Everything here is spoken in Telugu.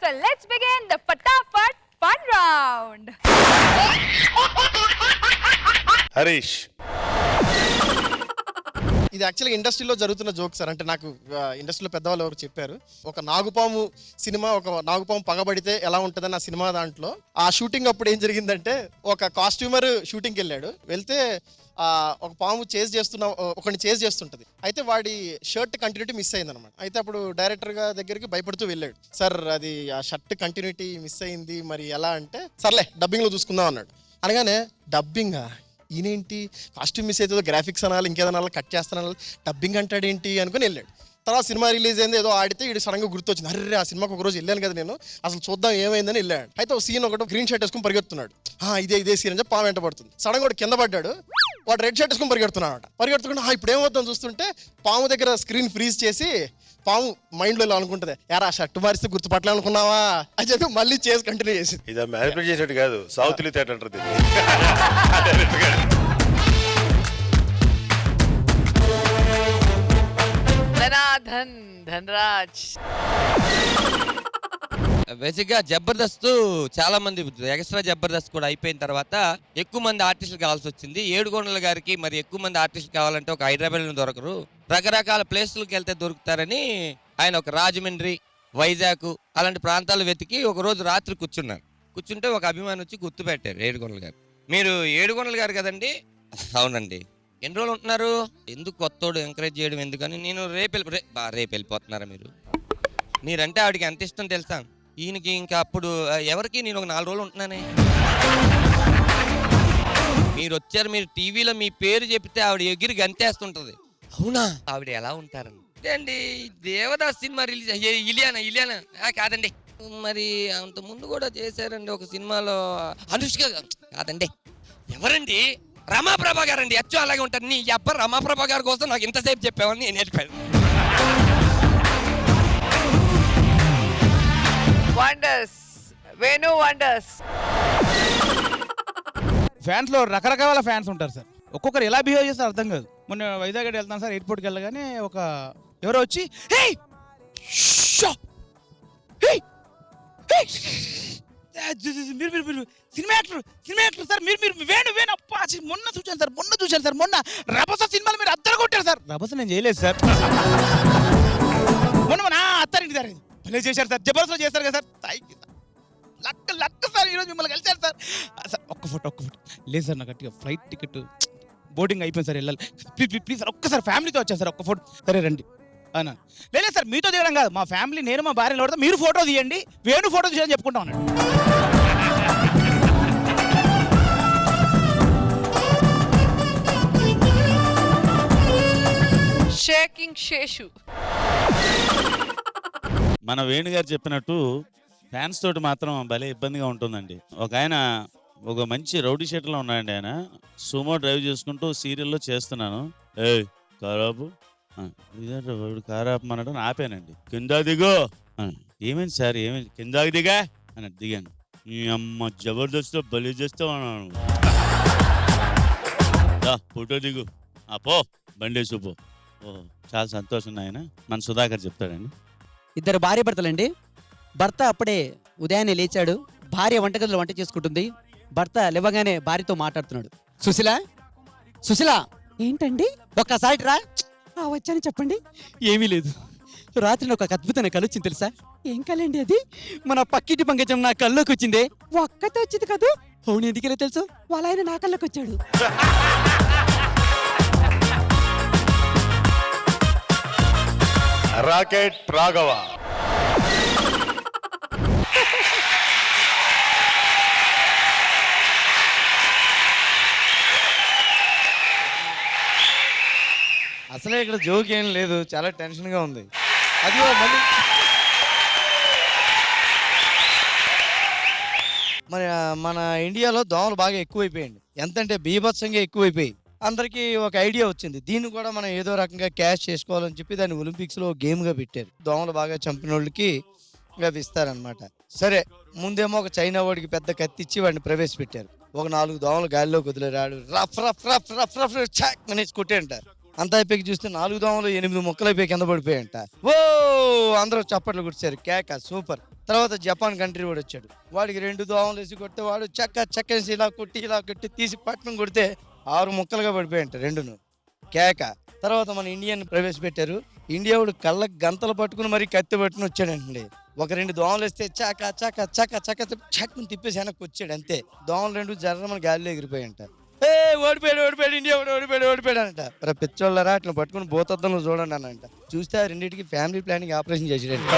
So let's begin the Fatafat Fun Round. Harish, ఇది యాక్చువల్గా ఇండస్ట్రీలో జరుగుతున్న జోక్ సార్. అంటే నాకు ఇండస్ట్రీలో పెద్దవాళ్ళు ఎవరు చెప్పారు, ఒక నాగుపాము సినిమా, ఒక నాగుపాము పగబడితే ఎలా ఉంటుందని ఆ సినిమా దాంట్లో ఆ షూటింగ్ అప్పుడు ఏం జరిగిందంటే, ఒక కాస్ట్యూమర్ షూటింగ్కి వెళ్తే ఒక పాము ఒకరిని చేజ్ చేస్తుంటది. అయితే వాడి షర్ట్ కంటిన్యూటీ మిస్ అయింది అనమాట. అయితే అప్పుడు డైరెక్టర్ దగ్గరికి భయపడుతూ వెళ్ళాడు, సార్ అది ఆ షర్ట్ కంటిన్యూటీ మిస్ అయింది, మరి ఎలా అంటే, సర్లే డబ్బింగ్ లో చూసుకుందాం అన్నాడు. అనగానే డబ్బింగ్ ఈయనేంటి కాస్ట్యూమ్ మిస్ అవుతుందో గ్రాఫిక్స్ అనాలి, ఇంకేదైనా కట్ చేస్తాను, డబ్బింగ్ అంటాడేంటి అనుకుని వెళ్ళాడు. తర్వాత సినిమా రిలీజ్ అయింది, ఏదో ఆడితే ఇటు సడన్గా గుర్తొచ్చింది, అర్రే ఆ సినిమాకి ఒక రోజు వెళ్ళాను కదా నేను, అసలు చూద్దాం ఏమైందని వెళ్ళాడు. అయితే ఒక సీన్ ఒకటి గ్రీన్ షర్ట్ వేసుకుని పరిగెడుతున్నాడు, ఇదే సీన్ అని చెప్పి పాము వెంట పడుతుంది. సడన్గా వాడు కింద పడ్డాడు, వాడు రెడ్ షర్ట్ వేసుకుని పరిగెడుతున్నాడు. ఇప్పుడు ఏమవుతుందని చూస్తుంటే పాము దగ్గర స్క్రీన్ ఫ్రీజ్ చేసి పాము మైండ్ లో ఇలా అనుకుంటది, యారా షర్ట్ మారిస్తే గుర్తుపట్టాలనుకున్నావా అని చెప్పి మళ్ళీ చేసి కంటిన్యూ చేసింది. ఇది మ్యానిపులేట్ చేసేట్టు కాదు, సౌత్ థియేటర్ అంటారు. ధనరాజ్ బేసిక్ గా జబర్దస్త్ చాలా మంది ఎక్స్ట్రా జబర్దస్త్ కూడా అయిపోయిన తర్వాత ఎక్కువ మంది ఆర్టిస్టులు కావాల్సి వచ్చింది. ఏడుగొండల గారికి మరి ఎక్కువ మంది ఆర్టిస్టులు కావాలంటే ఒక హైదరాబాద్ లో దొరకరు, రకరకాల ప్లేసులకు వెళ్తే దొరుకుతారని ఆయన ఒక రాజమండ్రి, వైజాగ్ అలాంటి ప్రాంతాలు వెతికి ఒక రోజు రాత్రి కూర్చుంటే ఒక అభిమాని వచ్చి గుర్తు పెట్టారు, ఏడుగొండల గారు. మీరు ఏడుగొండల గారు కదండి? అవునండి. ఎన్ని రోజులు ఉంటున్నారు? ఎందుకు కొత్తోడు ఎంకరేజ్ చేయడం ఎందుకని, నేను రేపు వెళ్ళిపోతున్నారా మీరంటే ఆవిడకి ఎంత ఇష్టం తెలుసా? ఈయనకి ఇంకా అప్పుడు ఎవరికి నేను ఒక 4 రోజులు ఉంటున్నానే. మీరు వచ్చారు, మీరు టీవీలో మీ పేరు చెప్తే ఆవిడ ఎగిరి గంతేస్తుంటది. అవునా? ఆవిడ ఎలా ఉంటారని అండి. దేవదాస్ సినిమా రిలీజ్ ఇలియానా కాదండి, మరి అంత ముందు కూడా చేశారండి ఒక సినిమాలో, అనుష్క కాదండి, ఎవరండి? రమాప్రభా గారు అండి. అచ్చు అలాగే ఉంటారు. నీ అబ్బ రమాప్రభా గారి కోసం నాకు ఇంతసేపు చెప్పావని నేను నేర్పాను. Wonders Venu wonders. ఫ్యాన్స్ లో రకరకాల ఫ్యాన్స్ ఉంటారు సార్. ఒక్కొక్కరు ఎలా బిహేవ్ చేస్తారో అర్థం కాదు. మొన్న వైజాగ్ వెళ్తాను సార్, ఎయిర్పోర్ట్కి వెళ్ళగానే ఎవరో వచ్చి మీరు సినిమా యాక్టర్ సార్, మీరు వేణు మొన్న చూశాను సార్ మొన్న రభస సినిమాలు మీరు అద్దరు కొట్టారు సార్. రభస నేను చేయలేదు సార్, మొన్న నా అత్తారింటి సార్ భలే చేశారు సార్, జబర్దస్త్ చేశారు కదా సార్. లక్క సార్, ఈరోజు మిమ్మల్ని కలిశారు సార్. సార్ ఒక్క ఫోటో లేదు సార్, నాకు గట్టిగా ఫ్లైట్ టికెట్ బోర్డింగ్ అయిపోయింది సార్, వెళ్ళాలి ప్లీజ్ సార్, ఒక్కసారి ఫ్యామిలీతో వచ్చాను సార్, ఒక్క ఫోటో. సరే రండి అన్నా. లేదు సార్ మీతో దిగడం కాదు, మా ఫ్యామిలీ నేను మా భార్యలో పడతా, మీరు ఫోటో తీయండి, వేణు ఫోటో తీయని చెప్పుకుంటా ఉన్నాడు. షేకింగ్ శేషు. మన వేణుగారు చెప్పినట్టు ఫ్యాన్స్ తోటి మాత్రం భలే ఇబ్బందిగా ఉంటుందండి. ఒక మంచి రౌడీ షీటర్లో ఉన్నాడండి ఆయన. సుమో డ్రైవ్ చేసుకుంటూ సీరియల్లో చేస్తున్నాను, కారాపు కారాపమనడం ఆపానండి. కింద దిగో, ఏమైంది సార్, ఏమైంది, కిందకి దిగా అని దిగాను. ఈ అమ్మ జబర్దస్త్ బలి చేస్తావు అన్నాను. ఫోటో దిగు, పో బండేసు పో. చాలా సంతోషం ఆయన. మన సుధాకర్ చెప్తాడండి. ఇద్దరు భార్య భర్తలండి. భర్త అప్పుడే ఉదయాన్నే లేచాడు, భార్య వంటగదిలో వంట చేసుకుంటుంది. భర్త లేవగానే భార్యతో మాట్లాడుతున్నాడు, సుశీల ఏంటండి ఒక్కసారి రా. వచ్చాను చెప్పండి. ఏమీ లేదు, రాత్రి ఒక అద్భుతమైన కళ వచ్చింది తెలుసా? ఏం కళండి అది? మన పక్కింటి పంకజం నా కళ్ళలోకి వచ్చిందే. ఒక్కతో వచ్చింది కాదు. అవును, ఎందుకెలా తెలుసు? వాళ్ళ ఆయన నా కళ్ళకి వచ్చాడు. రాకెట్ రాఘవ. అసలే ఇక్కడ జోక్ ఏం లేదు, చాలా టెన్షన్గా ఉంది. అదిగో మళ్ళీ మన ఇండియాలో దోమలు బాగా ఎక్కువైపోయాయండి. ఎంతంటే బీభత్సంగా ఎక్కువైపోయి అందరికీ ఒక ఐడియా వచ్చింది, దీన్ని కూడా మనం ఏదో రకంగా క్యాష్ చేసుకోవాలని చెప్పి దాన్ని ఒలింపిక్స్లో గేమ్గా పెట్టారు. దోమలు బాగా చంపిన వాళ్ళకి అవి ఇస్తారనమాట. సరే, ముందేమో ఒక చైనా వాడికి పెద్ద కత్తిచ్చి వాడిని ప్రవేశపెట్టారు. ఒక 4 దోమలు గాలిలోకి వదిలేరాడు, రఫ్ రఫ్ రఫ్ రఫ్ రఫ్ అనేసి కొట్టేంటారు. అంతా అయిపోయి చూస్తే 4 దోమలు 8 ముక్కలు అయిపోయి కింద పడిపోయాయంట. ఓ అందరూ చప్పట్లు కొట్టారు, కేక సూపర్. తర్వాత జపాన్ కంట్రీ వాడు వచ్చాడు, వాడికి 2 దోమలు వేసి కొడితే వాడు చక్కేసి ఇలా కొట్టి తీసి పట్టణం కొడితే 6 ముక్కలుగా పడిపోయాయంట 2ను, కేక. తర్వాత మన ఇండియన్ ప్రవేశపెట్టారు, ఇండియా వాడు కళ్ళకి గంతలు పట్టుకుని మరి కత్తి పట్టుకుని వచ్చాడండి. ఒక 2 దోమలు వేస్తే చక్కని తిప్పేసి వెనక్కి వచ్చాడు అంతే. దోమలు 2 జర్రమని గాలిలో ఎగిరిపోయాయంట. ఓడిపోయాడు ఇండియా ఓడిపోయాడు అంట. పిచ్చోళ్ళరా అట్లా పట్టుకుని భూతద్దంలో చూడండి అనంట. చూస్తే ఆ 2టికి ఫ్యామిలీ ప్లానింగ్ ఆపరేషన్ చేసాడంట.